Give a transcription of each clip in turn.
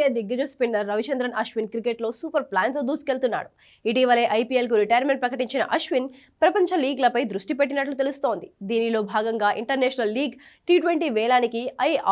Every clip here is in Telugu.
టీమిండియా దిగ్గజ స్పిన్నర్ రవిచంద్రన్ అశ్విన్ క్రికెట్లో సూపర్ ప్లాన్తో దూసుకెళ్తున్నాడు. ఇటీవలే ఐపీఎల్కు రిటైర్మెంట్ ప్రకటించిన అశ్విన్ ప్రపంచ లీగ్లపై దృష్టి పెట్టినట్లు తెలుస్తోంది. దీనిలో భాగంగా ఇంటర్నేషనల్ లీగ్ టీ20 వేలానికి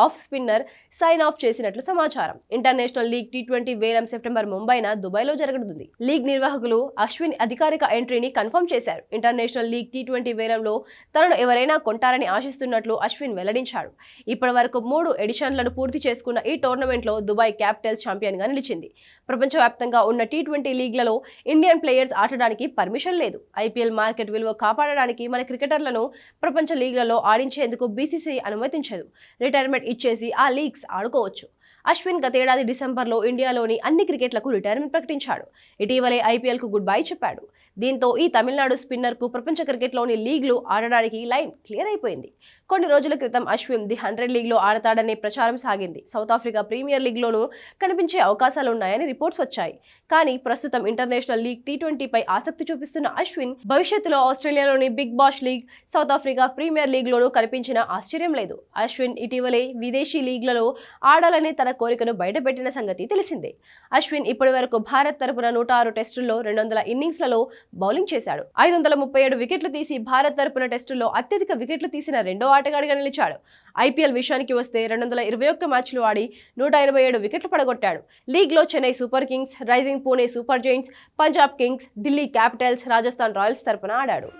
ఆఫ్ స్పిన్నర్ సైన్ ఆఫ్ చేసినట్లు సమాచారం. ఇంటర్నేషనల్ లీగ్ టీ20 వేలం సెప్టెంబర్ ముంబైన దుబాయ్లో జరగనుంది. లీగ్ నిర్వాహకులు అశ్విన్ అధికారిక ఎంట్రీని కన్ఫర్మ్ చేశారు. ఇంటర్నేషనల్ లీగ్ టీ20 వేలంలో తనను ఎవరైనా కొంటారని ఆశిస్తున్నట్లు అశ్విన్ వెల్లడించాడు. ఇప్పటి వరకు 3 ఎడిషన్లను పూర్తి చేసుకున్న ఈ టోర్నమెంట్లో దుబాయ్ క్యాపిటల్స్ ఛాంపియన్గా నిలిచింది. ప్రపంచవ్యాప్తంగా ఉన్న టీ20 లీగ్లలో ఇండియన్ ప్లేయర్స్ ఆడడానికి పర్మిషన్ లేదు. ఐపీఎల్ మార్కెట్ విలువ కాపాడడానికి మన క్రికెటర్లను ప్రపంచ లీగ్లలో ఆడించేందుకు బీసీసీఐ అనుమతించదు. రిటైర్మెంట్ ఇచ్చేసి ఆ లీగ్స్ ఆడుకోవచ్చు. అశ్విన్ గతేడాది డిసెంబర్లో ఇండియాలోని అన్ని క్రికెట్లకు రిటైర్మెంట్ ప్రకటించాడు. ఇటీవలే ఐపీఎల్కు గుడ్ బై చెప్పాడు. దీంతో ఈ తమిళనాడు స్పిన్నర్కు ప్రపంచ క్రికెట్లోని లీగ్లు ఆడడానికి లైన్ క్లియర్ అయిపోయింది. కొన్ని రోజుల క్రితం అశ్విన్ ది 100 లీగ్లో ఆడతాడనే ప్రచారం సాగింది. సౌత్ ఆఫ్రికా ప్రీమియర్ లీగ్లోనూ కనిపించే అవకాశాలున్నాయని రిపోర్ట్స్ వచ్చాయి. కానీ ప్రస్తుతం ఇంటర్నేషనల్ లీగ్ టీ20పై ఆసక్తి చూపిస్తున్న అశ్విన్ భవిష్యత్తులో ఆస్ట్రేలియాలోని Big Bash League, South Africa Premier లీగ్లోనూ కనిపించిన ఆశ్చర్యం లేదు. అశ్విన్ ఇటీవలే విదేశీ లీగ్లలో ఆడాలనే తన కోరికను బయటపెట్టిన సంగతి తెలిసిందే. అశ్విన్ ఇప్పటి వరకు భారత్ తరపున 106 టెస్టుల్లో 200 ఇన్నింగ్స్లలో బౌలింగ్ చేశాడు. 537 వికెట్లు తీసి భారత్ తరపున టెస్టుల్లో అత్యధిక వికెట్లు తీసిన రెండో ఆటగాడిగా నిలిచాడు. ఐపీఎల్ విషయానికి వస్తే 221 మ్యాచ్లు ఆడి 187 వికెట్లు పడగొట్టాడు. లీగ్లో Chennai Super Kings, Rising Pune Super Giants, Punjab Kings, Delhi Capitals, Rajasthan Royals తరపున ఆడాడు.